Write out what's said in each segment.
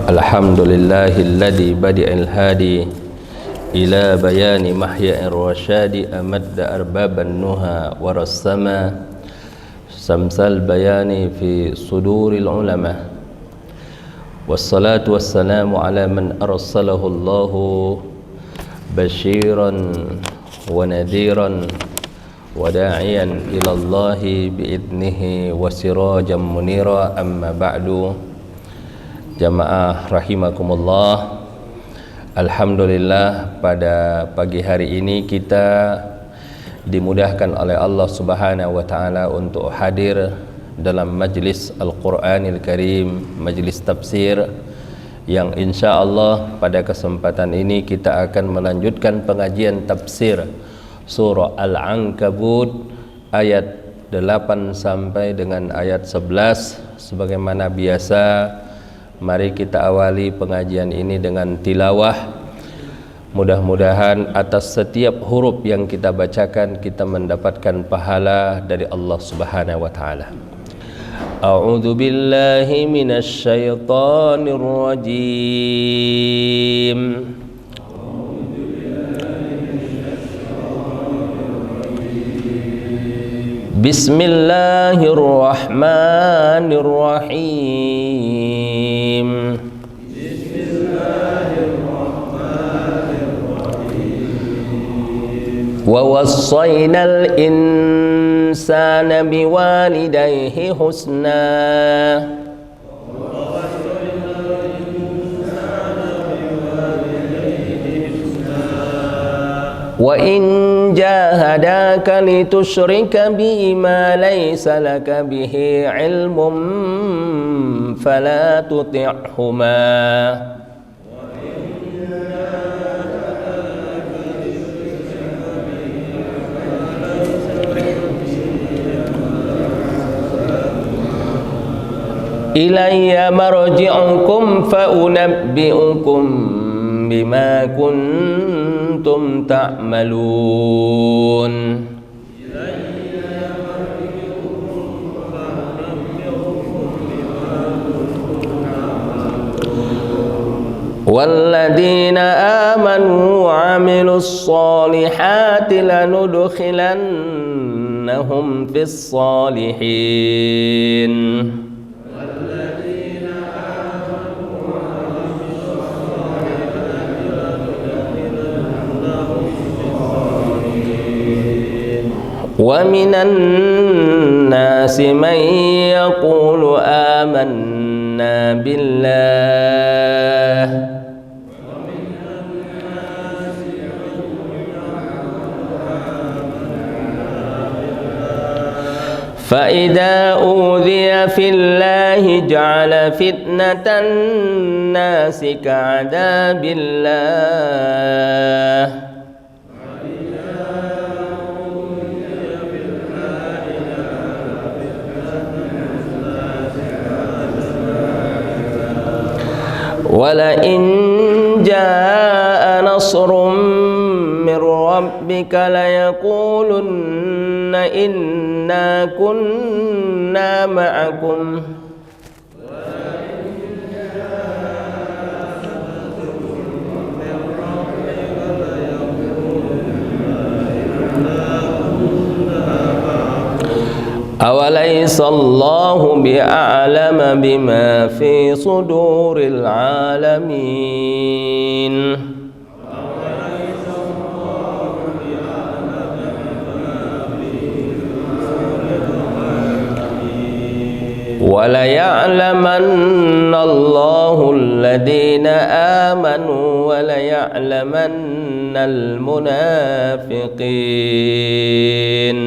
Alhamdulillahilladzi badi'al hadi ila bayani mahya'ir rasyadi amadda arbaban nuha warassama samsal bayani fi suduril ulama wassalatu wassalamu ala man arsalahu Allahu basyiran wa nadhiran wa da'iyan ila Allahi bi'idnihi wa sirajan munira, amma ba'du. Jamaah rahimakumullah, alhamdulillah pada pagi hari ini kita dimudahkan oleh Allah Subhanahu wa taala untuk hadir dalam majlis Al-Qur'anil Karim, majlis tafsir yang insyaallah pada kesempatan ini kita akan melanjutkan pengajian tafsir surah Al-Ankabut ayat 8 sampai dengan ayat 11. Sebagaimana biasa, mari kita awali pengajian ini dengan tilawah. Mudah-mudahan atas setiap huruf yang kita bacakan kita mendapatkan pahala dari Allah Subhanahu wa taala. A'udzu billahi minasy syaithanir rajim. Bismillahirrahmanirrahim. Wa wassaynal insana biwalidayhi husna. Wa in jahadaka litusyrika bi ma laysa laka bihi ilmun fala tuti'huma ilayya marji'ukum fa unabbi'ukum bima kuntum ta'malun. Walladzina amanu wa 'amilus solihati lanudkhilannahum fis solihin. Wa minan nasi man yaqulu amanna billah fa idza udhiya fillahi ja'ala fitnatan nasi ka'adabillah. Wala in jaa nasrun min rabbika la yaqulunna inna kunna ma'akum awalaysa Allahu bi'a'lama bima fi suduril alamin. Wala ya'lamanna Allahu alladhina amanu wa la ya'lamanna al-munafiqin.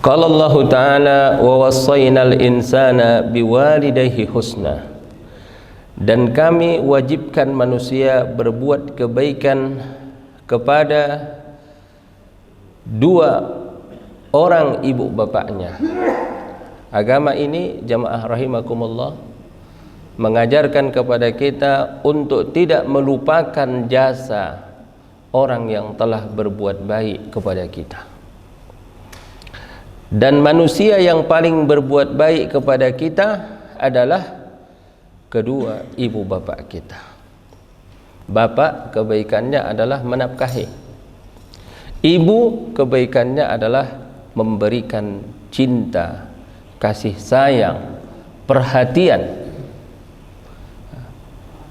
Qala Allah Ta'ala wa wassaynal insana biwalidayhi husna. Dan kami wajibkan manusia berbuat kebaikan kepada dua orang ibu bapaknya. Agama ini jamaah rahimakumullah mengajarkan kepada kita untuk tidak melupakan jasa orang yang telah berbuat baik kepada kita. Dan manusia yang paling berbuat baik kepada kita adalah kedua ibu bapa kita. Bapa kebaikannya adalah menafkahi. Ibu kebaikannya adalah memberikan cinta, kasih sayang, perhatian.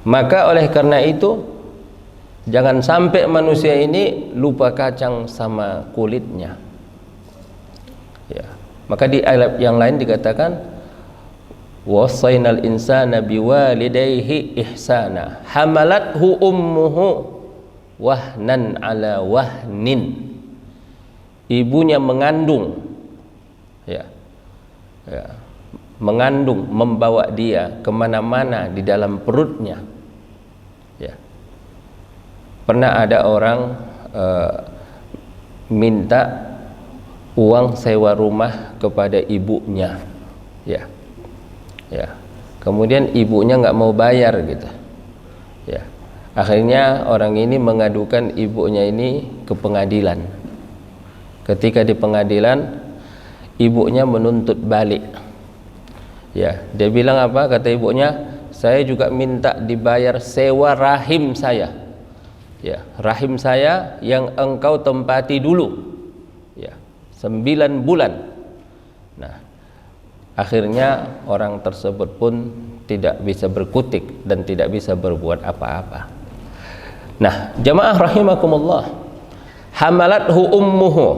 Maka oleh karena itu, jangan sampai manusia ini lupa kacang sama kulitnya. Ya. Maka di ayat yang lain dikatakan, wasainal insana biwalidayhi ihsana hamalathu ummuhu wahnan ala wahnin. Ibunya mengandung, ya, mengandung, membawa dia kemana-mana di dalam perutnya. Ya. Pernah ada orang minta uang sewa rumah kepada ibunya, ya, ya. Kemudian ibunya nggak mau bayar gitu, ya. Akhirnya orang ini mengadukan ibunya ini ke pengadilan. Ketika di pengadilan, ibunya menuntut balik. Ya, dia bilang apa? Kata ibunya, saya juga minta dibayar sewa rahim saya. Ya, rahim saya yang engkau tempati dulu. Ya, 9 bulan. Nah, akhirnya orang tersebut pun tidak bisa berkutik dan tidak bisa berbuat apa-apa. Nah, jamaah rahimakumullah, hamalathu ummuhu.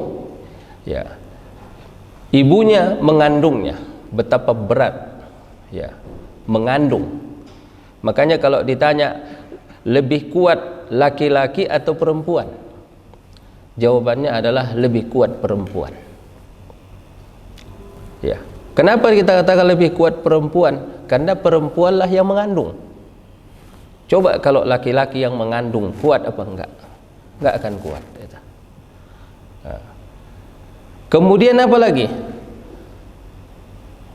Ya. Ibunya mengandungnya. Betapa berat, ya, mengandung. Makanya kalau ditanya lebih kuat laki-laki atau perempuan, jawabannya adalah lebih kuat perempuan. Ya. Kenapa kita katakan lebih kuat perempuan? Karena perempuanlah yang mengandung. Coba kalau laki-laki yang mengandung, kuat apa enggak? Enggak akan kuat. Nah. Kemudian apa lagi?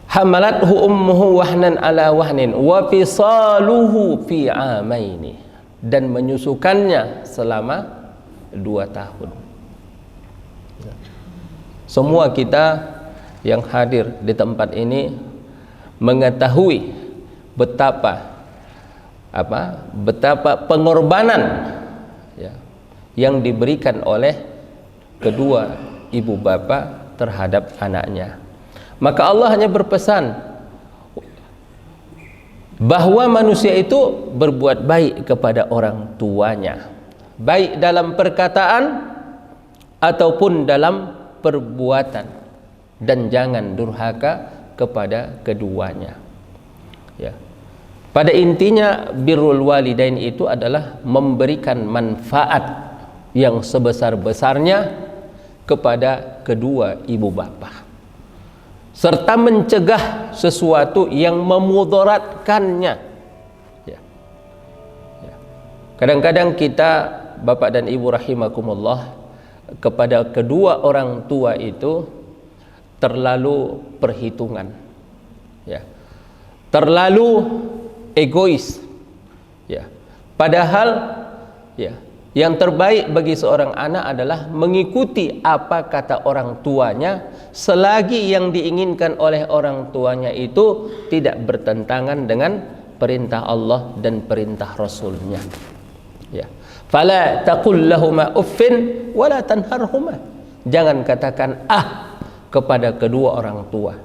Hamalathu ummuhu wahnan ala wahnin wa fisaluhu fi amaini, dan menyusukannya selama 2 tahun. Semua kita yang hadir di tempat ini mengetahui betapa pengorbanan, ya, yang diberikan oleh kedua ibu bapa terhadap anaknya. Maka Allah hanya berpesan bahwa manusia itu berbuat baik kepada orang tuanya, baik dalam perkataan ataupun dalam perbuatan, dan jangan durhaka kepada keduanya. Ya. Pada intinya birrul walidain itu adalah memberikan manfaat yang sebesar-besarnya kepada kedua ibu bapa, serta mencegah sesuatu yang memudaratkannya. Ya. Ya. Kadang-kadang kita, bapak dan ibu rahimakumullah, kepada kedua orang tua itu terlalu perhitungan, ya, terlalu egois, ya. Padahal, ya, yang terbaik bagi seorang anak adalah mengikuti apa kata orang tuanya, selagi yang diinginkan oleh orang tuanya itu tidak bertentangan dengan perintah Allah dan perintah Rasulnya. Ya. Fala taqul lahuma uffin wala tanharhuma. Jangan katakan kepada kedua orang tua.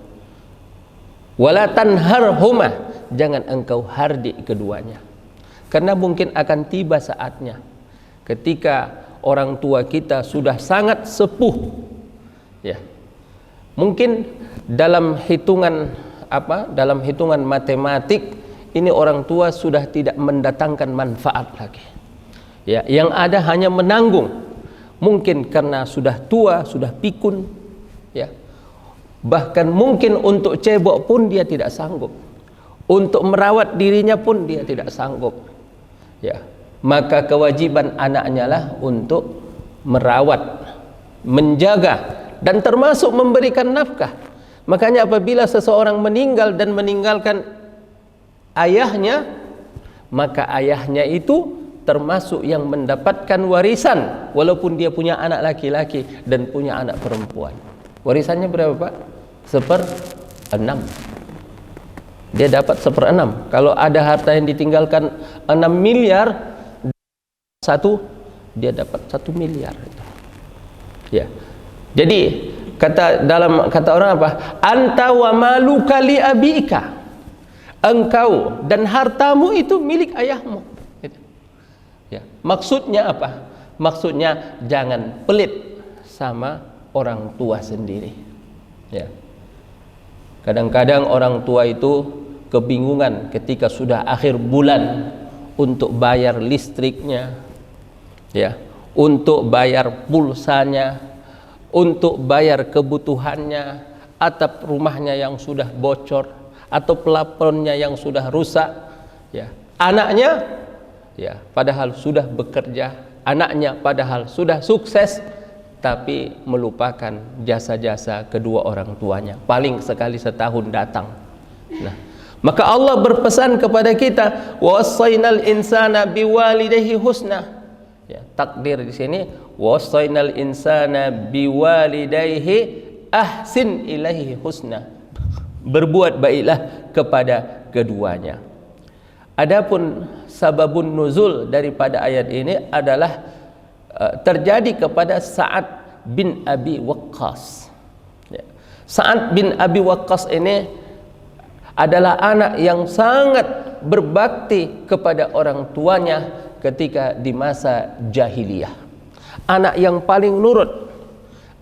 Wala tanharhuma. Jangan engkau hardik keduanya. Karena mungkin akan tiba saatnya ketika orang tua kita sudah sangat sepuh, ya, mungkin dalam hitungan matematik ini orang tua sudah tidak mendatangkan manfaat lagi, ya, yang ada hanya menanggung. Mungkin karena sudah tua, sudah pikun, ya, bahkan mungkin untuk cebok pun dia tidak sanggup, untuk merawat dirinya pun dia tidak sanggup, ya. Maka kewajiban anaknya lah untuk merawat, menjaga, dan termasuk memberikan nafkah. Makanya apabila seseorang meninggal dan meninggalkan ayahnya, maka ayahnya itu termasuk yang mendapatkan warisan walaupun dia punya anak laki-laki dan punya anak perempuan. Warisannya berapa, Pak? 1/6. Dia dapat 1/6. Kalau ada harta yang ditinggalkan 6 miliar, dia dapat 1 miliar. Ya. Jadi dalam kata orang apa? Anta wa maluka li abika. Engkau dan hartamu itu milik ayahmu. Ya. Maksudnya apa? Maksudnya jangan pelit sama orang tua sendiri. Ya. Kadang-kadang orang tua itu kebingungan ketika sudah akhir bulan untuk bayar listriknya, ya, untuk bayar pulsanya, untuk bayar kebutuhannya, atap rumahnya yang sudah bocor atau plafonnya yang sudah rusak, ya. Anaknya ya padahal sudah bekerja, anaknya padahal sudah sukses, tapi melupakan jasa-jasa kedua orang tuanya, paling sekali setahun datang. Nah, maka Allah berpesan kepada kita, wassaynal insana biwalidayhi husna. Ya, takdir di sini, wassaynal insana biwalidayhi ahsin ilaihi husna. Berbuat baiklah kepada keduanya. Adapun sababun nuzul daripada ayat ini adalah terjadi kepada Sa'ad bin Abi Waqqas. Ya. Sa'ad bin Abi Waqqas ini adalah anak yang sangat berbakti kepada orang tuanya ketika di masa jahiliyah. Anak yang paling nurut,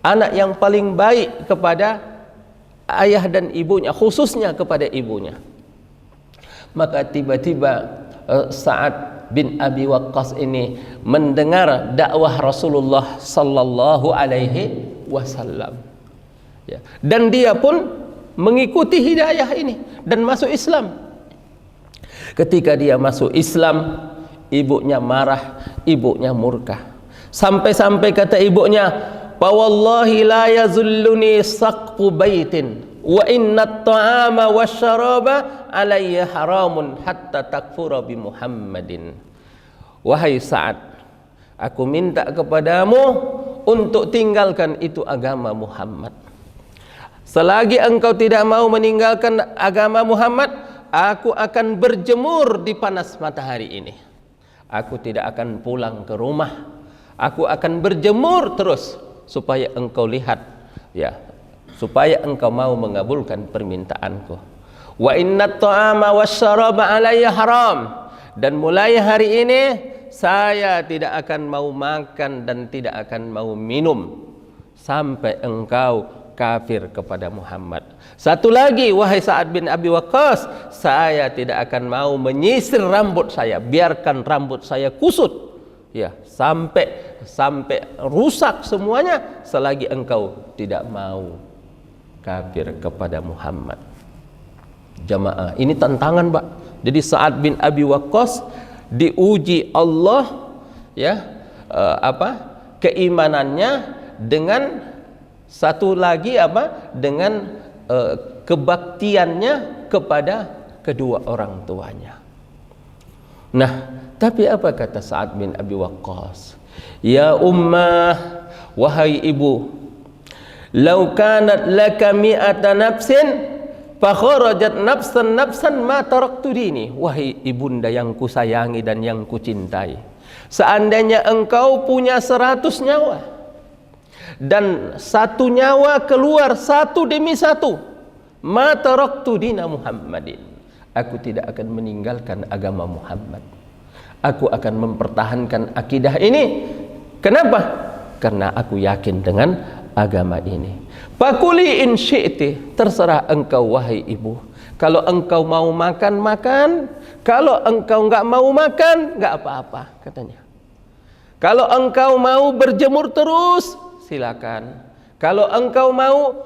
anak yang paling baik kepada ayah dan ibunya, khususnya kepada ibunya. Maka tiba-tiba Sa'ad bin Abi Waqqas ini mendengar dakwah Rasulullah sallallahu alaihi wasallam. Ya. Dan dia pun mengikuti hidayah ini dan masuk Islam. Ketika dia masuk Islam, ibunya marah, ibunya murka. Sampai-sampai kata ibunya, "Fa wallahi la yazulluni saqfu baitin wa inna at-ta'ama wasyaraba alayya haramun hatta takfura bi Muhammadin." Wahai Sa'ad, aku minta kepadamu untuk tinggalkan itu agama Muhammad. Selagi engkau tidak mau meninggalkan agama Muhammad, aku akan berjemur di panas matahari ini. Aku tidak akan pulang ke rumah. Aku akan berjemur terus supaya engkau lihat, ya, supaya engkau mau mengabulkan permintaanku. Wa inna at-ta'ama wasyaraba alayya haram. Dan mulai hari ini saya tidak akan mau makan dan tidak akan mau minum sampai engkau kafir kepada Muhammad. Satu lagi, wahai Sa'ad bin Abi Waqqas, saya tidak akan mau menyisir rambut saya, biarkan rambut saya kusut, ya, sampai rusak semuanya selagi engkau tidak mau kafir kepada Muhammad. Jamaah, ini tantangan, Pak. Jadi Sa'ad bin Abi Waqqas diuji Allah, ya, keimanannya dengan satu lagi dengan kebaktiannya kepada kedua orang tuanya. Nah, tapi apa kata Sa'ad bin Abi Waqqas? Ya ummah, wahai ibu, law kanat laka mi'ata nafsin fa kharajat nafsan ma taraktu dini. Wahai ibunda yang kusayangi dan yang kucintai, seandainya engkau punya 100 nyawa dan satu nyawa keluar satu demi satu, ma taraktu dina Muhammadin, aku tidak akan meninggalkan agama Muhammad. Aku akan mempertahankan akidah ini. Kenapa? Karena aku yakin dengan agama ini. Fakuli in syi'ti, terserah engkau wahai ibu. Kalau engkau mau makan, makan. Kalau engkau enggak mau makan, enggak apa-apa, katanya. Kalau engkau mau berjemur terus, silakan. Kalau engkau mau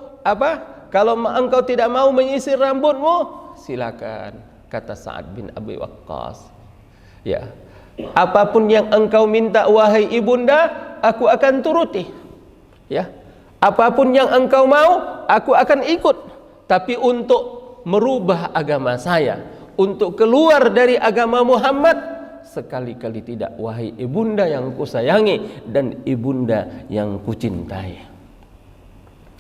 Kalau engkau tidak mau menyisir rambutmu, silakan, kata Sa'ad bin Abi Waqqas. Ya. Apapun yang engkau minta wahai ibunda, aku akan turuti. Ya. Apapun yang engkau mau, aku akan ikut. Tapi untuk merubah agama saya, untuk keluar dari agama Muhammad, sekali-kali tidak, wahai ibunda yang kusayangi dan ibunda yang kucintai.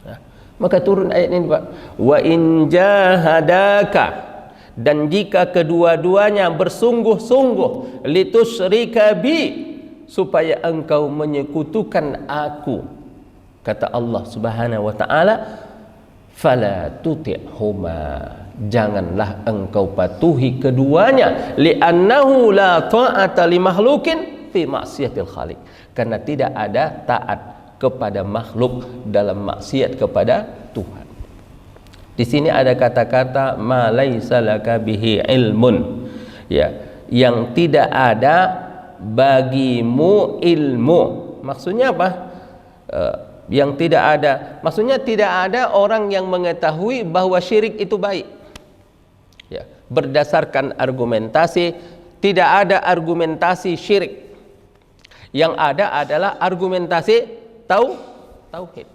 Nah, maka turun ayat ini, Pak. Wa in jahadaka, dan jika kedua-duanya bersungguh-sungguh, litusyrika bi, supaya engkau menyekutukan aku, kata Allah Subhanahu wa taala, fala tuti'huma, janganlah engkau patuhi keduanya, li'annahu la ta'ata li makhlukin fi maksiatil khaliq, karena tidak ada taat kepada makhluk dalam maksiat kepada Tuhan. Di sini ada kata-kata ma laisa laka bihi ilmun, ya, yang tidak ada bagimu ilmu. Maksudnya apa? Yang tidak ada, maksudnya tidak ada orang yang mengetahui bahwa syirik itu baik, ya, berdasarkan argumentasi. Tidak ada argumentasi syirik, yang ada adalah argumentasi tauhid.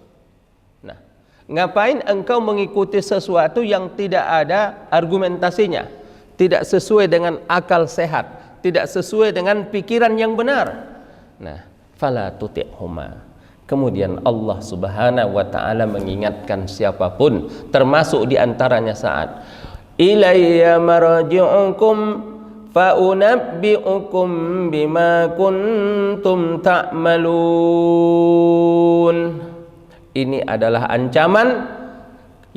Nah, ngapain engkau mengikuti sesuatu yang tidak ada argumentasinya, tidak sesuai dengan akal sehat, tidak sesuai dengan pikiran yang benar? Nah, fala tuti'huma. Kemudian Allah Subhanahu wa taala mengingatkan siapapun, termasuk di antaranya saat ilayya marji'ukum fa unabbi'ukum bima kuntum ta'malun. Ini adalah ancaman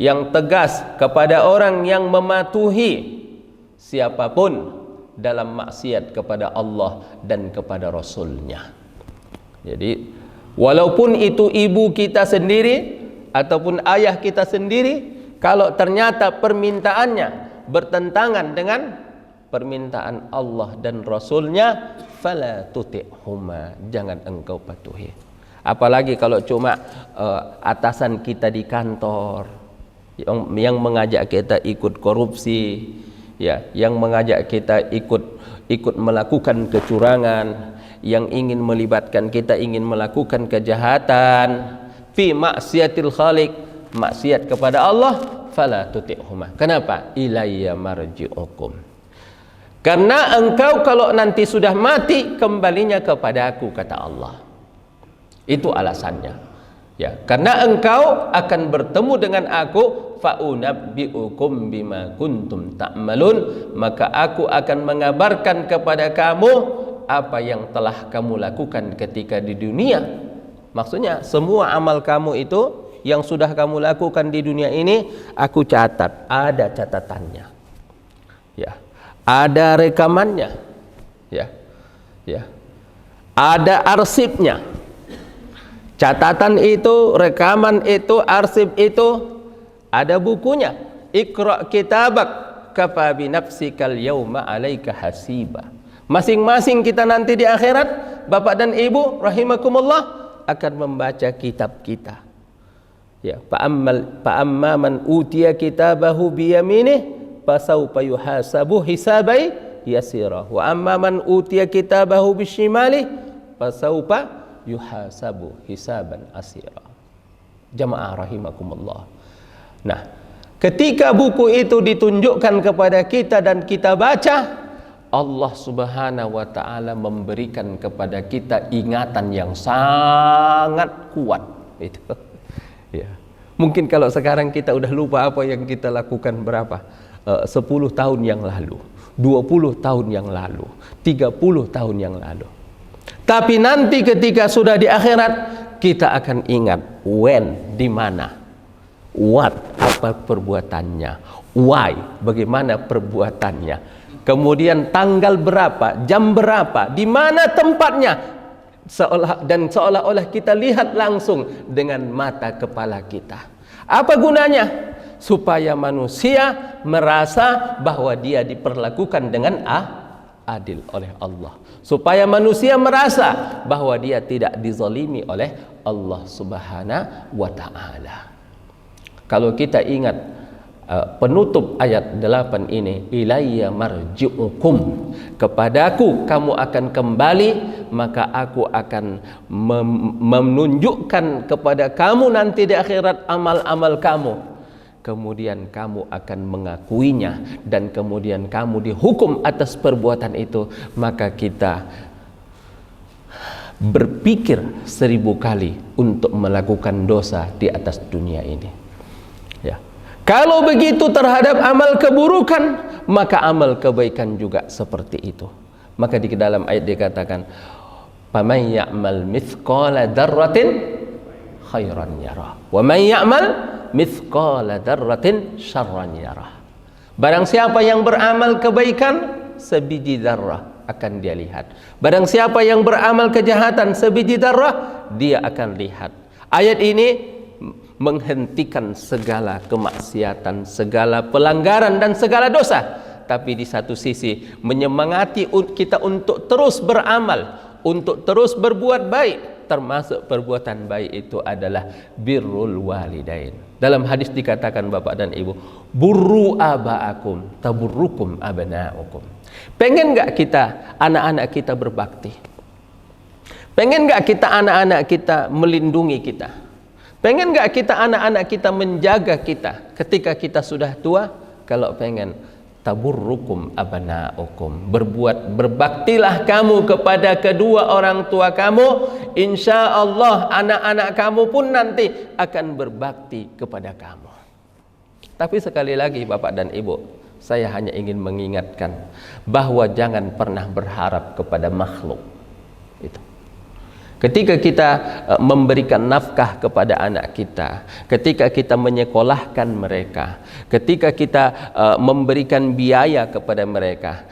yang tegas kepada orang yang mematuhi siapapun dalam maksiat kepada Allah dan kepada Rasul-Nya. Jadi walaupun itu ibu kita sendiri ataupun ayah kita sendiri, kalau ternyata permintaannya bertentangan dengan permintaan Allah dan Rasul-Nya, fala tuti'huma, jangan engkau patuhi. Apalagi kalau cuma atasan kita di kantor yang mengajak kita ikut korupsi, ya, yang mengajak kita ikut melakukan kecurangan, yang ingin melibatkan kita ingin melakukan kejahatan, fi maksiatil khaliq, maksiat kepada Allah, fala tuti'huma. Kenapa? Ilayya marji'ukum, karena engkau kalau nanti sudah mati kembalinya kepada aku, kata Allah. Itu alasannya, ya, karena engkau akan bertemu dengan aku, fa unabbi'ukum bima kuntum ta'malun, maka aku akan mengabarkan kepada kamu apa yang telah kamu lakukan ketika di dunia. Maksudnya semua amal kamu itu yang sudah kamu lakukan di dunia ini, aku catat, ada catatannya, ya, ada rekamannya, ya, ya, ada arsipnya. Catatan itu, rekaman itu, arsip itu, ada bukunya. Iqra' kitabak kafa bi nafsikal yauma 'alaika hasiba. Masing-masing kita nanti di akhirat, Bapak dan Ibu rahimakumullah, akan membaca kitab kita. Ya, fa amma man utiya kitabahu bi yaminih fasawfa yuhasabu hisabai yasira. Wa amma man utiya kitabahu bi shimali fasawfa yuhasabu hisaban asira. Jamaah rahimakumullah. Nah, ketika buku itu ditunjukkan kepada kita dan kita baca, Allah Subhanahu wa taala memberikan kepada kita ingatan yang sangat kuat itu. Ya. Mungkin kalau sekarang kita udah lupa apa yang kita lakukan berapa? 10 tahun yang lalu, 20 tahun yang lalu, 30 tahun yang lalu. Tapi nanti ketika sudah di akhirat, kita akan ingat when, di mana, what, apa perbuatannya, why, bagaimana perbuatannya, kemudian tanggal berapa, jam berapa, di mana tempatnya, seolah-olah kita lihat langsung dengan mata kepala kita. Apa gunanya? Supaya manusia merasa bahwa dia diperlakukan dengan adil oleh Allah, supaya manusia merasa bahwa dia tidak dizalimi oleh Allah Subhanahu wa taala. Kalau kita ingat penutup ayat 8 ini, ilayya marji'ukum, kepadaku kamu akan kembali, maka aku akan menunjukkan kepada kamu nanti di akhirat amal-amal kamu. kemudian kamu akan mengakuinya, dan kemudian kamu dihukum atas perbuatan itu, maka kita berpikir 1000 kali untuk melakukan dosa di atas dunia ini. Ya. Kalau begitu terhadap amal keburukan, maka amal kebaikan juga seperti itu. Maka di dalam ayat dikatakan, "Faman ya'mal mithqala dzarratin khairan yarah, wa man ya'mal mithqala dzarratin syarran yarah." Barang siapa yang beramal kebaikan sebiji zarrah akan dia lihat. Barang siapa yang beramal kejahatan sebiji zarrah, dia akan lihat. Ayat ini menghentikan segala kemaksiatan, segala pelanggaran dan segala dosa. Tapi di satu sisi menyemangati kita untuk terus beramal, untuk terus berbuat baik. Termasuk perbuatan baik itu adalah birrul walidain. Dalam hadis dikatakan, bapak dan ibu, burru aba'akum taburrukum abna'ukum. Pengen gak kita anak-anak kita berbakti? Pengen gak kita anak-anak kita melindungi kita? Pengen gak kita anak-anak kita menjaga kita ketika kita sudah tua? Kalau pengen, taburrukum abna'ukum, berbaktilah kamu kepada kedua orang tua kamu, insya Allah anak-anak kamu pun nanti akan berbakti kepada kamu. Tapi sekali lagi bapak dan ibu, saya hanya ingin mengingatkan bahwa jangan pernah berharap kepada makhluk. Itu. Ketika kita memberikan nafkah kepada anak kita, ketika kita menyekolahkan mereka, ketika kita memberikan biaya kepada mereka,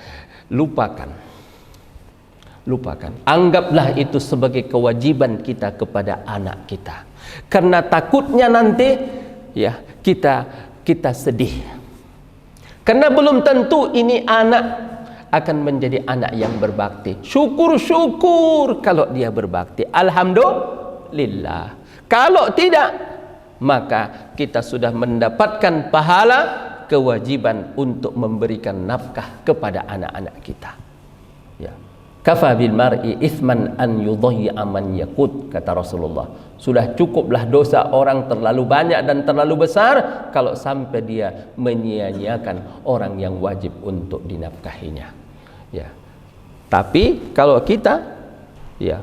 lupakan. Anggaplah itu sebagai kewajiban kita kepada anak kita. Karena takutnya nanti ya kita sedih. Karena belum tentu ini anak akan menjadi anak yang berbakti. Syukur kalau dia berbakti, alhamdulillah. Kalau tidak, maka kita sudah mendapatkan pahala kewajiban untuk memberikan nafkah kepada anak-anak kita. Ya. Kafa bil mar'i itsman an yudhayya man yakut, kata Rasulullah. Sudah cukuplah dosa orang terlalu banyak dan terlalu besar kalau sampai dia menyia-nyiakan orang yang wajib untuk dinafkahinya. Ya. Tapi kalau kita ya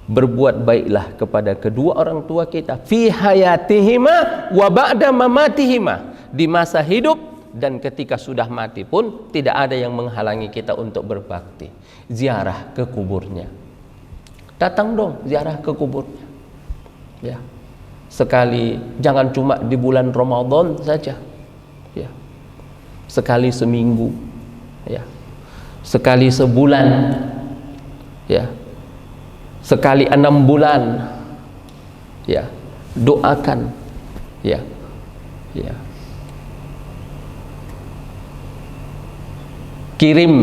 berbuat baiklah kepada kedua orang tua kita fi hayatihima wa ba'da mamatihima, di masa hidup dan ketika sudah mati pun tidak ada yang menghalangi kita untuk berbakti. Ziarah ke kuburnya. Datang dong ziarah ke kuburnya. Ya. Sekali, jangan cuma di bulan Ramadan saja. Ya. Sekali seminggu. Ya. Sekali sebulan, ya, sekali 6 bulan, ya, doakan, ya, kirim,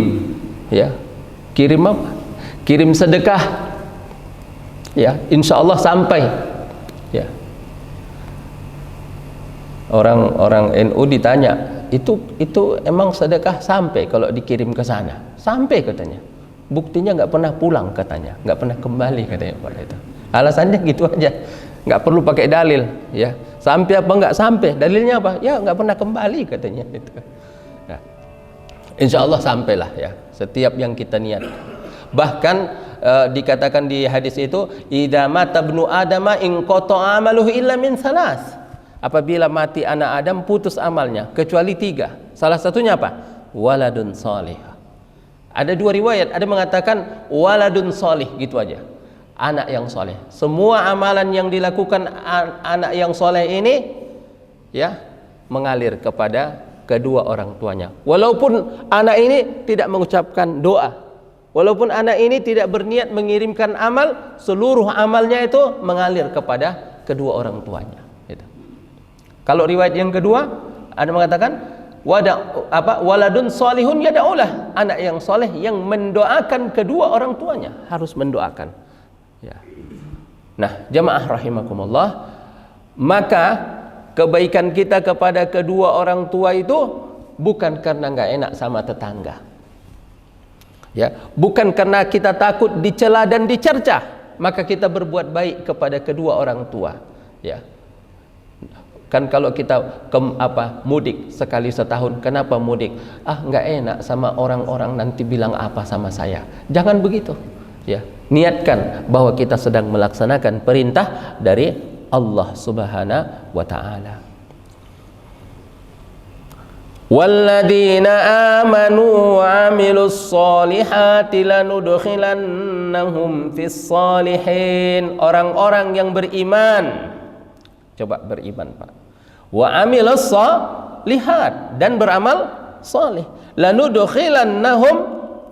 ya, kirim apa? Kirim sedekah, ya, insya Allah sampai, ya. Orang NU ditanya, itu emang sedekah sampai kalau dikirim ke sana? Sampai katanya. Buktinya nggak pernah pulang katanya, nggak pernah kembali katanya Pak itu. Alasannya gitu aja, nggak perlu pakai dalil, ya. Sampai apa nggak sampai? Dalilnya apa? Ya nggak pernah kembali katanya itu. Nah, insya Allah sampailah ya. Setiap yang kita niat. Bahkan dikatakan di hadis itu, idza mata ibnu adama in qata'a amaluhu illa min salas. Apabila mati anak Adam putus amalnya kecuali 3. Salah satunya apa? Waladun salih. Ada 2 riwayat, ada mengatakan waladun salih, gitu aja. Anak yang soleh. Semua amalan yang dilakukan anak yang soleh ini ya mengalir kepada kedua orang tuanya. Walaupun anak ini tidak mengucapkan doa, walaupun anak ini tidak berniat mengirimkan amal, seluruh amalnya itu mengalir kepada kedua orang tuanya. Kalau riwayat yang kedua ada mengatakan waladun salihun yad'ulah, anak yang soleh yang mendoakan kedua orang tuanya, harus mendoakan. Ya. Nah, jamaah rahimakumullah, maka kebaikan kita kepada kedua orang tua itu bukan karena nggak enak sama tetangga. Ya, bukan karena kita takut dicela dan dicerca, maka kita berbuat baik kepada kedua orang tua. Ya. Kan kalau kita mudik sekali setahun, kenapa mudik? Nggak enak sama orang-orang nanti bilang apa sama saya. Jangan begitu. Ya, niatkan bahwa kita sedang melaksanakan perintah dari Allah Subhanahu wa taala. Walladzina amanu wa 'amilus solihati lanudkhilannahum fis solihin. Orang-orang yang beriman. Coba beriman, Pak. Wa 'amilus solihat, dan beramal saleh. Lanudkhilannahum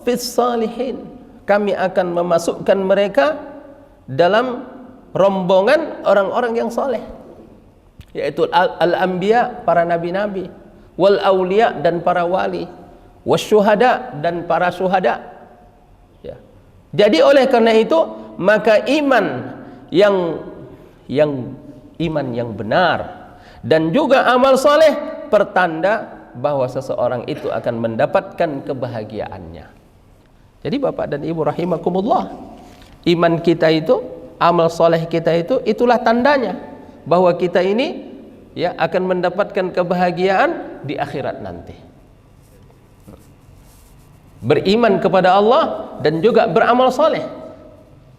fis solihin. Kami akan memasukkan mereka dalam rombongan orang-orang yang soleh, yaitu al-anbiya, para nabi-nabi, wal auliya, dan para wali, wasyuhada, dan para syuhada. Ya. Jadi oleh karena itu, maka iman yang benar dan juga amal soleh pertanda bahwa seseorang itu akan mendapatkan kebahagiaannya. Jadi Bapak dan Ibu rahimakumullah, iman kita itu, amal soleh kita itu, itulah tandanya bahwa kita ini ya akan mendapatkan kebahagiaan di akhirat nanti. Beriman kepada Allah dan juga beramal soleh.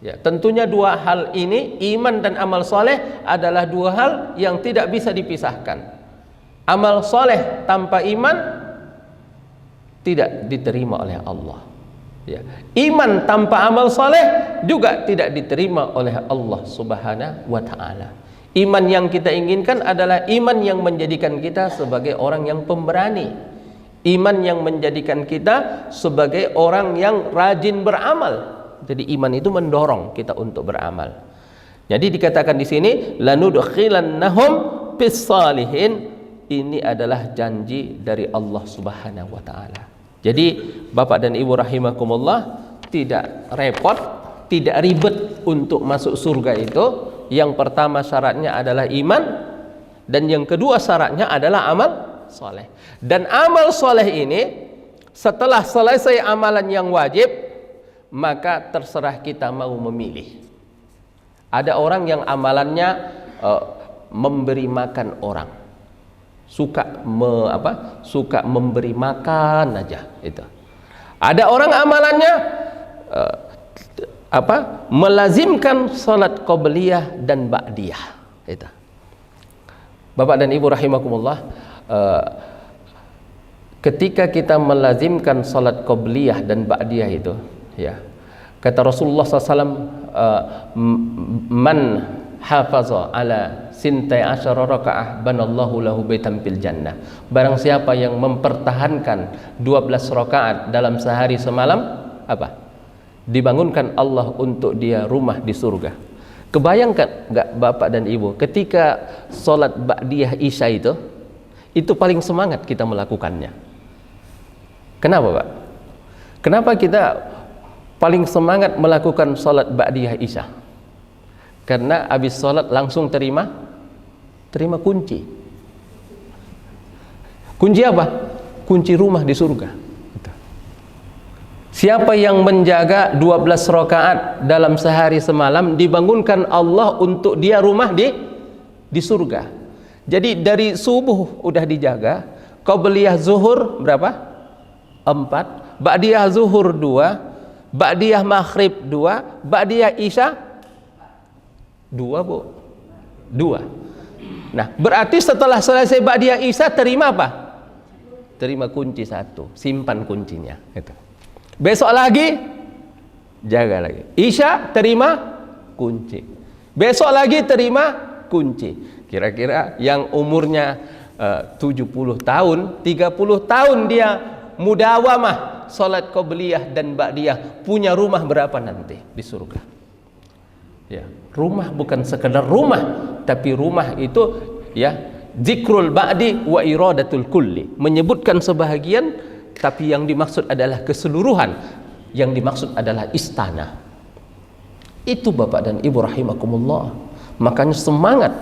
Ya, tentunya dua hal ini, iman dan amal soleh, adalah dua hal yang tidak bisa dipisahkan. Amal soleh tanpa iman tidak diterima oleh Allah. Ya. Iman tanpa amal soleh juga tidak diterima oleh Allah Subhanahu wa ta'ala. Iman yang kita inginkan adalah iman yang menjadikan kita sebagai orang yang pemberani, iman yang menjadikan kita sebagai orang yang rajin beramal. Jadi iman itu mendorong kita untuk beramal. Jadi dikatakan di sini lanudkhilannahum fis salihin, ini adalah janji dari Allah Subhanahu wa ta'ala. Jadi Bapak dan Ibu rahimakumullah, tidak repot, tidak ribet untuk masuk surga itu. Yang pertama syaratnya adalah iman, dan yang kedua syaratnya adalah amal soleh. Dan amal soleh ini, setelah selesai amalan yang wajib, maka terserah kita mau memilih. Ada orang yang amalannya memberi makan orang, suka memberi makan aja itu. Ada orang amalannya melazimkan salat qabliyah dan ba'diyah itu. Bapak dan Ibu rahimakumullah, ketika kita melazimkan salat qabliyah dan ba'diyah itu, ya, kata Rasulullah SAW, man hafaza ala sintai asyara rakaah banallahu lahu baitan fil jannah. Barang siapa yang mempertahankan 12 rakaat dalam sehari semalam, dibangunkan Allah untuk dia rumah di surga. Kebayangkan enggak Bapak dan Ibu, ketika salat ba'diyah isya itu paling semangat kita melakukannya. Kenapa, Pak? Kenapa kita paling semangat melakukan salat ba'diyah isya? Karena habis salat langsung terima kunci. Kunci apa? Kunci rumah di surga. Siapa yang menjaga 12 rakaat dalam sehari semalam, dibangunkan Allah untuk dia rumah di surga. Jadi dari subuh udah dijaga, qabliyah zuhur berapa? 4, ba'diyah zuhur 2, ba'diyah maghrib 2, ba'diyah isya 2, Bu. 2. Nah, berarti setelah selesai ba'diyah isya terima apa? Terima kunci 1, simpan kuncinya gitu. Besok lagi jaga lagi. Isya terima kunci. Besok lagi terima kunci. Kira-kira yang umurnya 70 tahun, 30 tahun dia mudawamah salat qabliyah dan ba'diyah, punya rumah berapa nanti di surga? Ya, rumah bukan sekedar rumah, tapi rumah itu ya zikrul ba'di wa iradatul kulli, menyebutkan sebahagian, tapi yang dimaksud adalah keseluruhan, yang dimaksud adalah istana. Itu Bapak dan Ibu rahimakumullah. Makanya semangat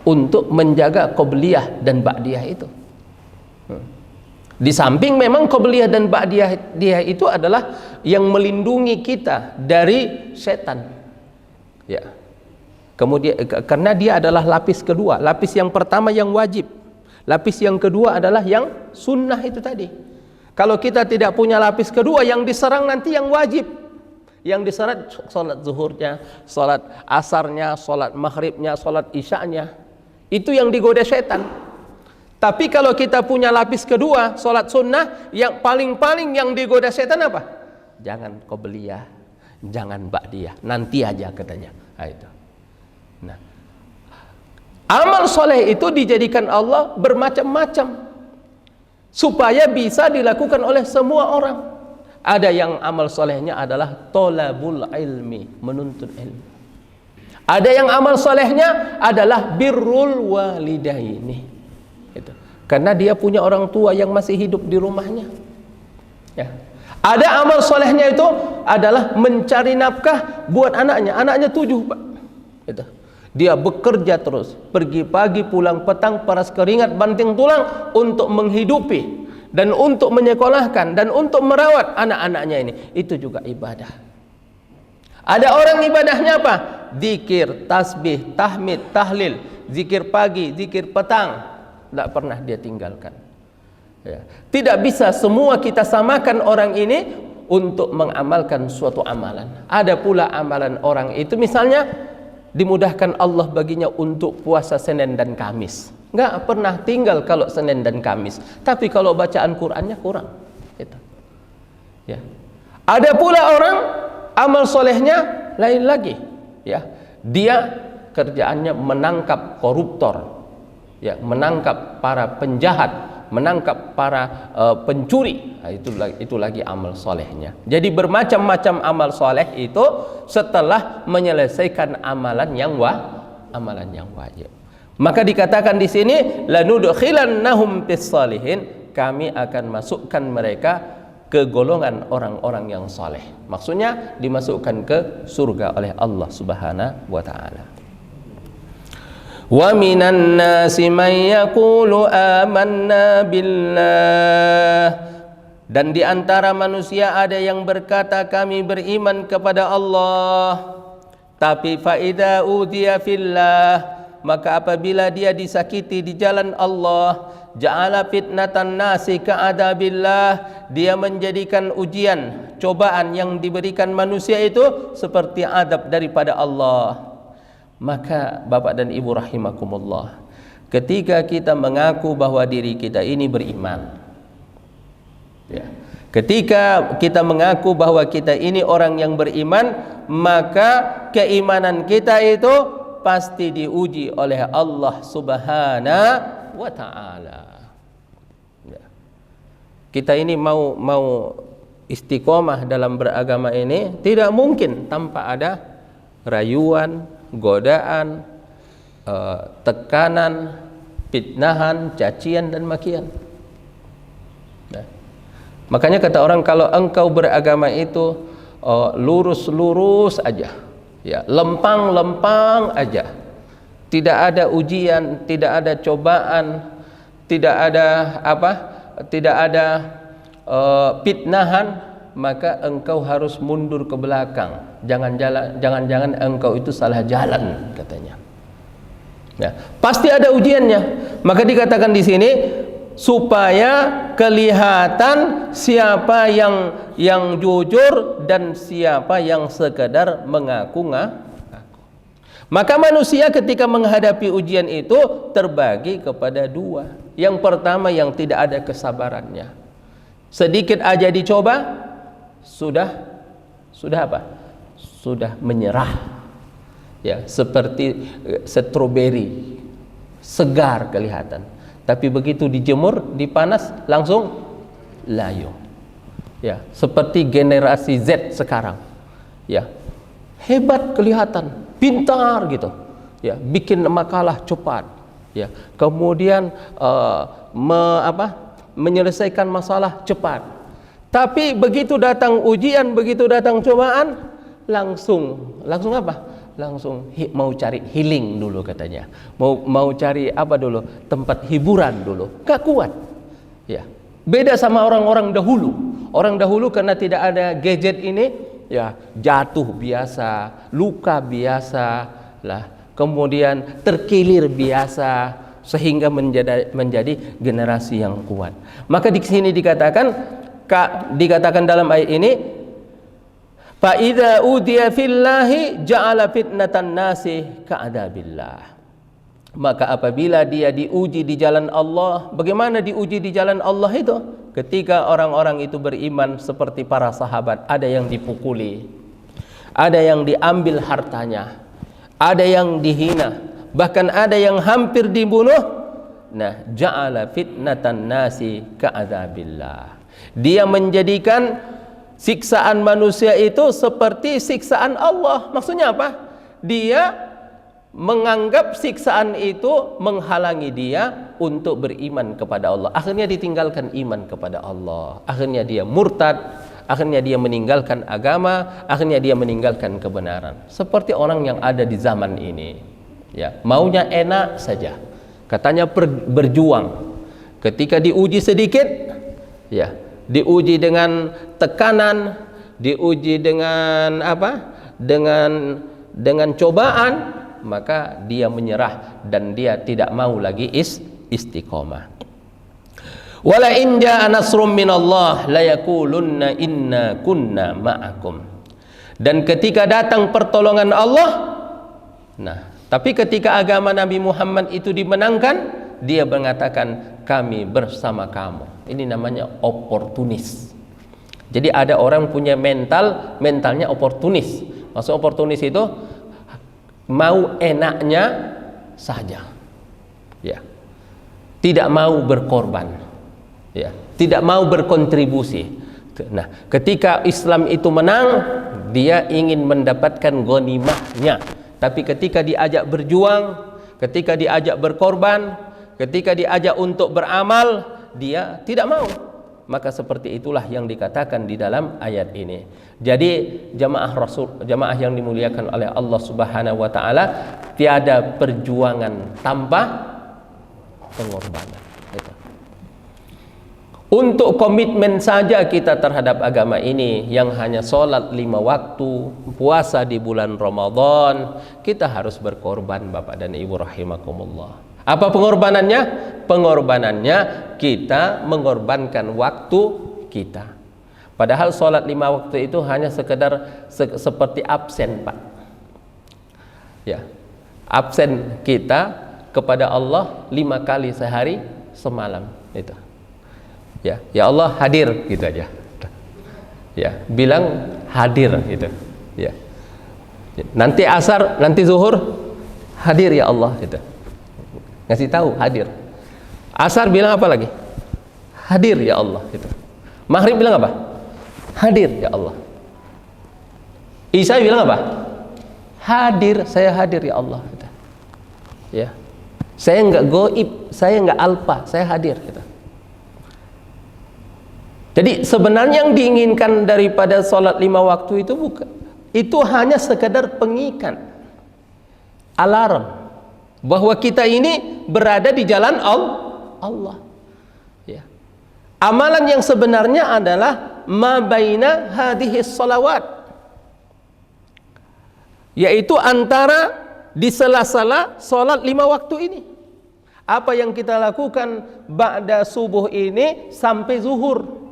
untuk menjaga qabliyah dan ba'diyah itu. Di samping memang qabliyah dan ba'diyah itu adalah yang melindungi kita dari setan. Ya. Kemudian karena dia adalah lapis kedua. Lapis yang pertama yang wajib, lapis yang kedua adalah yang sunnah itu tadi. Kalau kita tidak punya lapis kedua, yang diserang nanti yang wajib. Yang diserang salat zuhurnya, salat asarnya, salat maghribnya, salat isya'nya. Itu yang digoda setan. Tapi kalau kita punya lapis kedua, salat sunnah, yang paling-paling yang digoda setan apa? Jangan qobliyah, jangan ba'diyah, nanti aja katanya. Nah, itu. Nah, amal soleh itu dijadikan Allah bermacam-macam supaya bisa dilakukan oleh semua orang. Ada yang amal solehnya adalah tolabul ilmi, menuntut ilmu. Ada yang amal solehnya adalah birrul walidaini, itu. Karena dia punya orang tua yang masih hidup di rumahnya. Ya. Ada amal solehnya itu adalah mencari nafkah buat anaknya. Anaknya 7, Pak. Itu. Dia bekerja terus, pergi pagi pulang petang, paras keringat banting tulang untuk menghidupi dan untuk menyekolahkan dan untuk merawat anak-anaknya ini. Itu juga ibadah. Ada orang ibadahnya apa? Zikir, tasbih, tahmid, tahlil, zikir pagi, zikir petang, tidak pernah dia tinggalkan. Ya. Tidak bisa semua kita samakan orang ini untuk mengamalkan suatu amalan. Ada pula amalan orang itu misalnya dimudahkan Allah baginya untuk puasa Senin dan Kamis, nggak pernah tinggal kalau Senin dan Kamis. Tapi kalau bacaan Qur'annya kurang. Itu. Ya. Ada pula orang amal solehnya lain lagi. Ya. Dia kerjaannya menangkap koruptor, ya, menangkap para penjahat, menangkap para pencuri. Nah, itu lagi amal solehnya. Jadi bermacam-macam amal soleh itu setelah menyelesaikan amalan yang wajib. Maka dikatakan di sini lanudkhilannahum fis salihin, kami akan masukkan mereka ke golongan orang-orang yang saleh. Maksudnya dimasukkan ke surga oleh Allah Subhanahu wa taala. Wa minan nasi may yaqulu amanna billah, dan di antara manusia ada yang berkata kami beriman kepada Allah, tapi fa idza udiya fillah, maka apabila dia disakiti di jalan Allah, ja'ala fitnatan nasi ka'adabillah, dia menjadikan ujian, cobaan yang diberikan manusia itu seperti adab daripada Allah. Maka Bapak dan Ibu rahimakumullah, ketika kita mengaku bahwa diri kita ini beriman, ya, ketika kita mengaku bahwa kita ini orang yang beriman, maka keimanan kita itu pasti diuji oleh Allah Subhanahu wa taala. Ya. Kita ini mau istiqomah dalam beragama ini tidak mungkin tanpa ada rayuan, godaan, tekanan, fitnahan, cacian dan makian. Nah, makanya kata orang kalau engkau beragama itu lurus-lurus aja, ya, lempang-lempang aja, tidak ada ujian, tidak ada cobaan, tidak ada tidak ada fitnahan, maka engkau harus mundur ke belakang. Jangan-jangan engkau itu salah jalan, katanya. Ya, pasti ada ujiannya. Maka dikatakan di sini supaya kelihatan siapa yang jujur dan siapa yang sekedar mengaku-ngaku. Maka manusia ketika menghadapi ujian itu terbagi kepada dua. Yang pertama yang tidak ada kesabarannya. Sedikit aja dicoba sudah apa? Sudah menyerah. Ya, seperti stroberi, segar kelihatan. Tapi begitu dijemur, dipanas langsung layu. Ya, seperti generasi Z sekarang. Ya. Hebat kelihatan, pintar gitu. Ya, bikin makalah cepat. Ya. Kemudian menyelesaikan masalah cepat. Tapi begitu datang ujian, begitu datang cobaan, langsung apa? Langsung mau cari healing dulu katanya. Mau cari apa dulu? Tempat hiburan dulu. Gak kuat. Ya. Beda sama orang-orang dahulu. Orang dahulu karena tidak ada gadget ini, ya, jatuh biasa, luka biasa lah, kemudian terkilir biasa, sehingga menjadi generasi yang kuat. Maka di sini dikatakan dalam ayat ini, fa idza udiya fillahi ja'ala fitnatan nasi ka'adabillah. Maka apabila dia diuji di jalan Allah, bagaimana diuji di jalan Allah itu? Ketika orang-orang itu beriman seperti para sahabat, ada yang dipukuli, ada yang diambil hartanya, ada yang dihina, bahkan ada yang hampir dibunuh. Nah, ja'ala fitnatan nasi ka'adzabillah. Dia menjadikan siksaan manusia itu seperti siksaan Allah. Maksudnya apa? Dia menganggap siksaan itu menghalangi dia untuk beriman kepada Allah. Akhirnya ditinggalkan iman kepada Allah. Akhirnya dia murtad, akhirnya dia meninggalkan agama, akhirnya dia meninggalkan kebenaran. Seperti orang yang ada di zaman ini. Ya, maunya enak saja. Katanya berjuang. Ketika diuji sedikit, ya, diuji dengan tekanan, diuji dengan apa? Dengan cobaan, maka dia menyerah dan dia tidak mau lagi istiqomah. Wala in jaa nasrum minallah la yaqulunna inna kunna ma'akum. Dan ketika datang pertolongan Allah, nah, tapi ketika agama Nabi Muhammad itu dimenangkan, dia mengatakan kami bersama kamu. Ini namanya oportunis. Jadi ada orang punya mentalnya oportunis. Maksud oportunis itu mau enaknya saja, ya, tidak mau berkorban, ya, tidak mau berkontribusi. Nah, ketika Islam itu menang, dia ingin mendapatkan ghanimahnya. Tapi ketika diajak berjuang, ketika diajak berkorban, ketika diajak untuk beramal, dia tidak mau. Maka seperti itulah yang dikatakan di dalam ayat ini. Jadi jamaah yang dimuliakan oleh Allah Subhanahu wa taala, tiada perjuangan tanpa pengorbanan. Untuk komitmen saja kita terhadap agama ini, yang hanya sholat 5 waktu, puasa di bulan Ramadan, kita harus berkorban, Bapak dan Ibu rahimakumullah. Apa pengorbanannya? Pengorbanannya kita mengorbankan waktu kita. Padahal sholat 5 waktu itu hanya sekedar seperti absen, Pak. Ya, absen kita kepada Allah 5 kali sehari semalam itu. Ya, ya Allah hadir, gitu aja. Ya, bilang hadir gitu. Ya. Nanti asar, nanti zuhur hadir ya Allah gitu. Ngasih tahu hadir. Asar bilang apa lagi? Hadir ya Allah gitu. Maghrib bilang apa? Hadir ya Allah. Isya bilang apa? Hadir, saya hadir ya Allah gitu. Ya. Saya enggak goib, saya enggak alpa, saya hadir gitu. Jadi sebenarnya yang diinginkan daripada sholat 5 waktu itu bukan, itu hanya sekedar pengikat, alarm bahwa kita ini berada di jalan Allah. Ya. Amalan yang sebenarnya adalah ma baina hadhihi sholawat, yaitu antara di sela-sela sholat 5 waktu ini. Apa yang kita lakukan ba'da subuh ini sampai zuhur.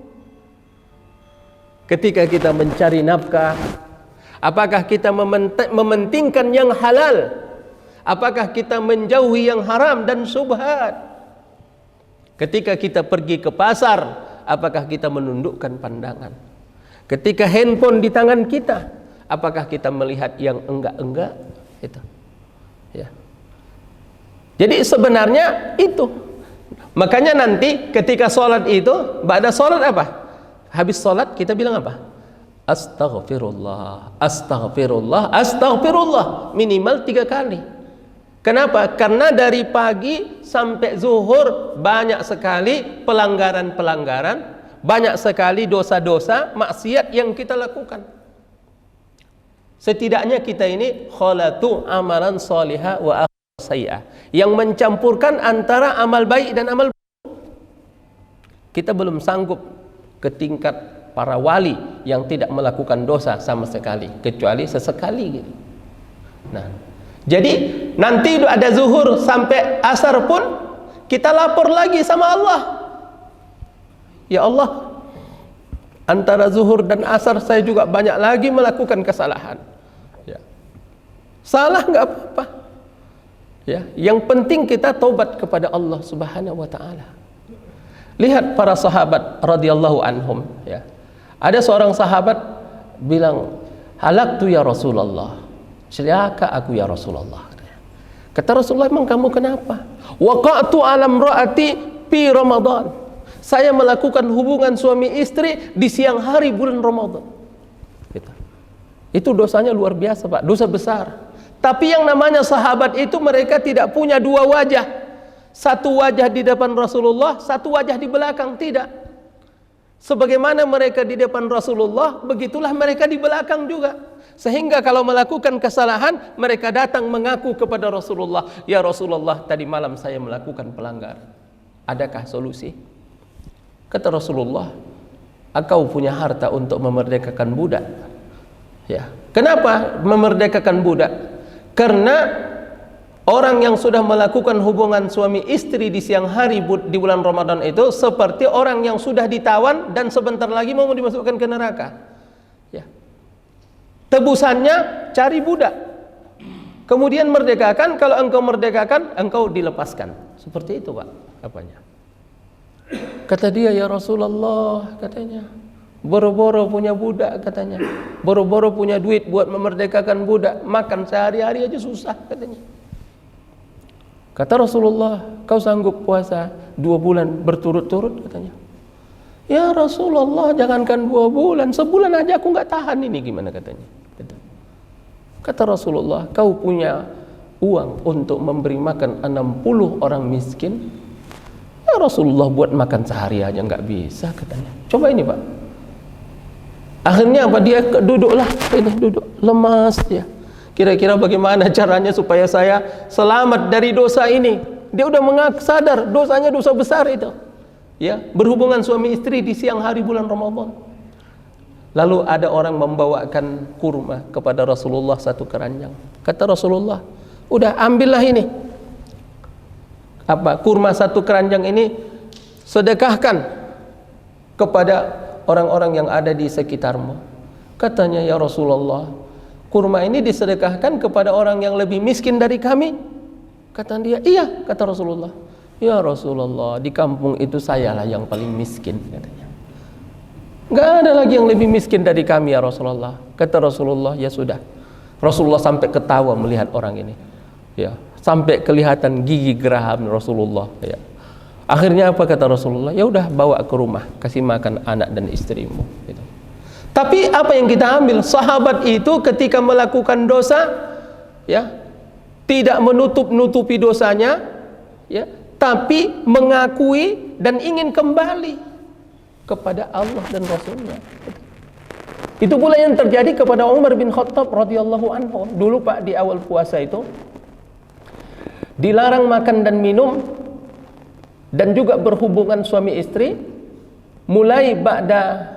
Ketika kita mencari nafkah, apakah kita mementingkan yang halal? Apakah kita menjauhi yang haram dan syubhat? Ketika kita pergi ke pasar, apakah kita menundukkan pandangan? Ketika handphone di tangan kita, apakah kita melihat yang enggak-enggak? Itu. Ya. Jadi sebenarnya itu. Makanya nanti ketika sholat itu, ba'da sholat apa? Habis sholat kita bilang apa? Astaghfirullah, astaghfirullah, astaghfirullah, minimal 3 kali. Kenapa? Karena dari pagi sampai zuhur banyak sekali pelanggaran-pelanggaran, banyak sekali dosa-dosa, maksiat yang kita lakukan. Setidaknya kita ini khalatu amalan salihah wa sayyi'ah, yang mencampurkan antara amal baik dan amal buruk. Kita belum sanggup ke tingkat para wali yang tidak melakukan dosa sama sekali, kecuali sesekali gitu. Nah, Jadi nanti ada zuhur sampai asar pun kita lapor lagi sama Allah. Ya Allah, antara zuhur dan asar saya juga banyak lagi melakukan kesalahan. Ya. Salah nggak apa-apa. Ya, yang penting kita taubat kepada Allah Subhanahu wa taala. Lihat para sahabat radhiyallahu anhum, ya. Ada seorang sahabat bilang, "Halaktu ya Rasulullah." Celaka aku ya Rasulullah. Kata Rasulullah, "Emang kamu kenapa?" "Waqa'tu 'ala imra'ati fi Ramadan." Saya melakukan hubungan suami istri di siang hari bulan Ramadan. Itu dosanya luar biasa, Pak, dosa besar. Tapi yang namanya sahabat itu mereka tidak punya dua wajah. Satu wajah di depan Rasulullah, satu wajah di belakang, tidak. Sebagaimana mereka di depan Rasulullah, begitulah mereka di belakang juga. Sehingga kalau melakukan kesalahan, mereka datang mengaku kepada Rasulullah, "Ya Rasulullah, tadi malam saya melakukan pelanggaran. Adakah solusi?" Kata Rasulullah, "Engkau punya harta untuk memerdekakan budak." Ya. Kenapa memerdekakan budak? Karena orang yang sudah melakukan hubungan suami istri di siang hari di bulan Ramadan itu seperti orang yang sudah ditawan dan sebentar lagi mau dimasukkan ke neraka. Ya. Tebusannya cari budak, kemudian merdekakan. Kalau engkau merdekakan, engkau dilepaskan. Seperti itu, Pak, apanya? Kata dia, "Ya Rasulullah," katanya, "boro-boro punya budak," katanya, "boro-boro punya duit buat memerdekakan budak, makan sehari-hari aja susah," katanya. Kata Rasulullah, "Kau sanggup puasa 2 bulan berturut-turut?" katanya. "Ya Rasulullah, jangankan 2 bulan, sebulan aja aku nggak tahan ini, gimana?" katanya. Kata Rasulullah, "Kau punya uang untuk memberi makan 60 orang miskin?" "Ya Rasulullah, buat makan sehari aja nggak bisa," katanya. Coba ini, Pak. Akhirnya apa? Dia duduklah, ini duduk lemas dia. Kira-kira bagaimana caranya supaya saya selamat dari dosa ini? Dia udah sadar dosanya dosa besar itu. Ya, berhubungan suami istri di siang hari bulan Ramadan. Lalu ada orang membawakan kurma kepada Rasulullah 1 keranjang. Kata Rasulullah, "Udah ambillah ini. Kurma 1 keranjang ini sedekahkan kepada orang-orang yang ada di sekitarmu." Katanya, "Ya Rasulullah, kurma ini disedekahkan kepada orang yang lebih miskin dari kami?" Kata dia, "Iya," kata Rasulullah. "Ya Rasulullah, di kampung itu sayalah yang paling miskin," katanya. "Nggak ada lagi yang lebih miskin dari kami, ya Rasulullah." Kata Rasulullah, "Ya sudah." Rasulullah sampai ketawa melihat orang ini. Ya, sampai kelihatan gigi geraham Rasulullah, ya. Akhirnya apa kata Rasulullah? "Ya udah, bawa ke rumah, kasih makan anak dan istrimu." Gitu. Tapi apa yang kita ambil? Sahabat itu ketika melakukan dosa, ya, tidak menutup-nutupi dosanya, ya, tapi mengakui dan ingin kembali kepada Allah dan Rasulnya. Itu pula yang terjadi kepada Umar bin Khattab radhiyallahu anhu. Dulu, Pak, di awal puasa itu dilarang makan dan minum dan juga berhubungan suami istri mulai ba'da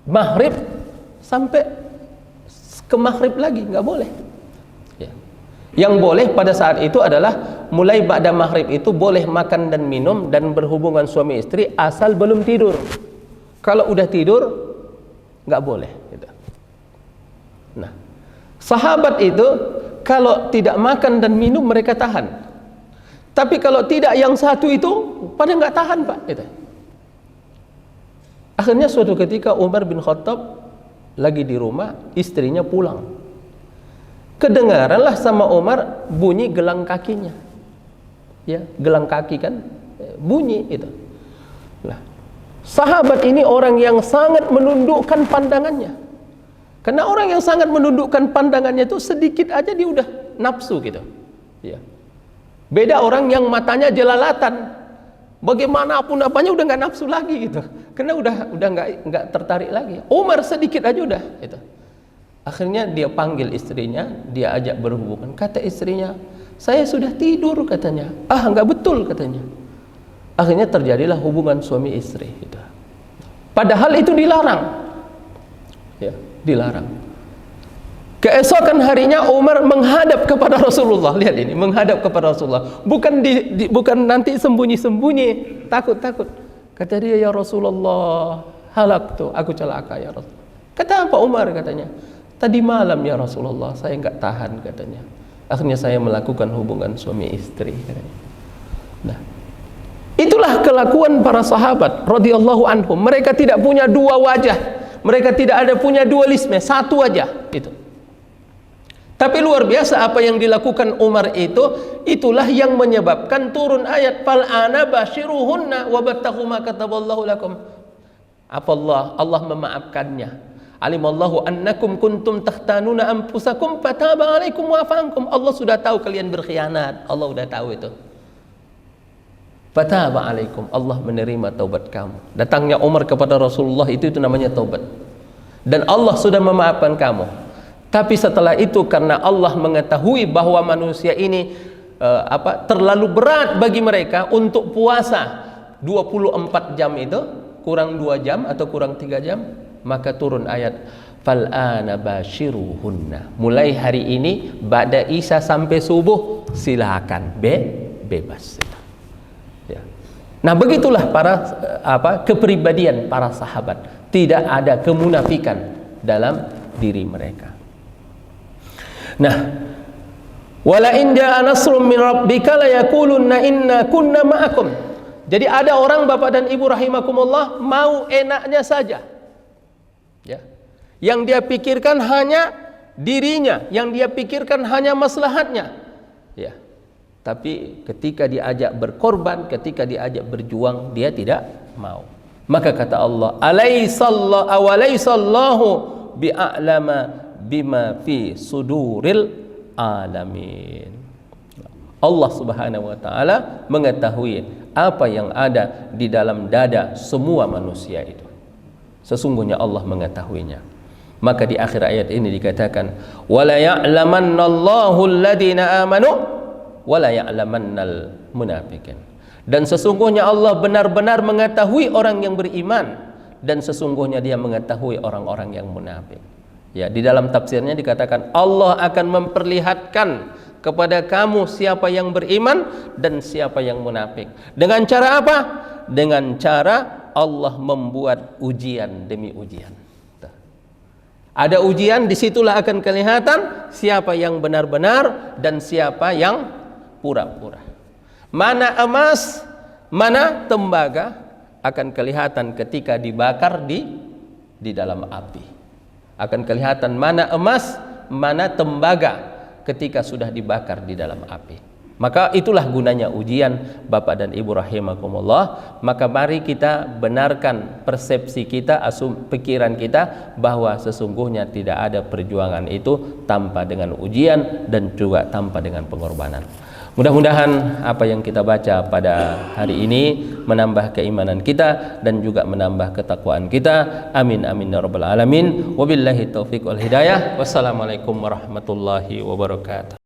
maghrib sampai ke maghrib lagi, nggak boleh. Ya. Yang boleh pada saat itu adalah mulai ba'da maghrib itu boleh makan dan minum dan berhubungan suami istri asal belum tidur. Kalau udah tidur nggak boleh. Gitu. Nah, sahabat itu kalau tidak makan dan minum mereka tahan. Tapi kalau tidak, yang satu itu pada nggak tahan, Pak. Gitu. Akhirnya suatu ketika Umar bin Khattab lagi di rumah, istrinya pulang. Kedengaranlah sama Umar bunyi gelang kakinya. Ya, gelang kaki kan bunyi itu. Nah, sahabat ini orang yang sangat menundukkan pandangannya. Karena orang yang sangat menundukkan pandangannya itu sedikit aja dia udah nafsu gitu. Ya. Beda orang yang matanya jelalatan. Bagaimanapun apanya udah nggak nafsu lagi gitu. Karena udah nggak tertarik lagi. Umar sedikit aja udah gitu. Akhirnya dia panggil istrinya, dia ajak berhubungan. Kata istrinya, "Saya sudah tidur," katanya. "Ah, nggak betul," katanya. Akhirnya terjadilah hubungan suami istri gitu. Padahal itu dilarang. Ya, dilarang. Keesokan harinya Umar menghadap kepada Rasulullah. Lihat ini, menghadap kepada Rasulullah. Bukan nanti sembunyi-sembunyi, takut-takut. Kata dia, ya Rasulullah, halaktu, aku celaka ya Rasul. Kata apa Umar katanya? Tadi malam ya Rasulullah, saya enggak tahan katanya. Akhirnya saya melakukan hubungan suami istri katanya. Nah, itulah kelakuan para sahabat radhiyallahu anhum. Mereka tidak punya dua wajah. Mereka tidak ada punya dualisme, satu wajah itu. Tapi luar biasa apa yang dilakukan Umar itu, itulah yang menyebabkan turun ayat fal ana bashiruhunna wa battaqu ma kataballahu lakum. Allah memaafkannya. Alimallahu annakum kuntum takhtanuna anfusakum fataba alaikum wa afankum. Allah sudah tahu kalian berkhianat. Allah sudah tahu itu. Fataba alaikum. Allah menerima taubat kamu. Datangnya Umar kepada Rasulullah itu namanya taubat. Dan Allah sudah memaafkan kamu. Tapi setelah itu karena Allah mengetahui bahwa manusia ini terlalu berat bagi mereka untuk puasa 24 jam itu, kurang 2 jam atau kurang 3 jam, maka turun ayat fal'ana bashiruhunna. Mulai hari ini ba'da isya sampai subuh silakan bebas. Ya. Nah, begitulah para kepribadian para sahabat. Tidak ada kemunafikan dalam diri mereka. Nah, wala in jaa nasrun min rabbika la yaqulunna inna kunna ma'akum. Jadi ada orang Bapak dan Ibu rahimakumullah mau enaknya saja. Ya. Yang dia pikirkan hanya dirinya, yang dia pikirkan hanya maslahatnya. Ya. Tapi ketika diajak berkorban, ketika diajak berjuang, dia tidak mau. Maka kata Allah, alaysallahu bi'a'lama bima fi suduril alamin. Allah Subhanahu wa taala mengetahui apa yang ada di dalam dada semua manusia itu. Sesungguhnya Allah mengetahuinya. Maka di akhir ayat ini dikatakan wala ya'lamannallahu alladhina amanu wala ya'lamannal munafiqin. Dan sesungguhnya Allah benar-benar mengetahui orang yang beriman, dan sesungguhnya Dia mengetahui orang-orang yang munafik. Ya, di dalam tafsirnya dikatakan Allah akan memperlihatkan kepada kamu siapa yang beriman dan siapa yang munafik. Dengan cara apa? Dengan cara Allah membuat ujian demi ujian. Ada ujian, disitulah akan kelihatan siapa yang benar-benar dan siapa yang pura-pura. Mana emas, mana tembaga akan kelihatan ketika dibakar di dalam api. Akan kelihatan mana emas, mana tembaga ketika sudah dibakar di dalam api. Maka itulah gunanya ujian Bapak dan Ibu rahimakumullah. Maka mari kita benarkan persepsi kita, pikiran kita bahwa sesungguhnya tidak ada perjuangan itu tanpa dengan ujian dan juga tanpa dengan pengorbanan. Mudah-mudahan apa yang kita baca pada hari ini menambah keimanan kita dan juga menambah ketakwaan kita. Amin amin ya rabbal alamin. Wabillahi taufiq wal hidayah. Wassalamualaikum warahmatullahi wabarakatuh.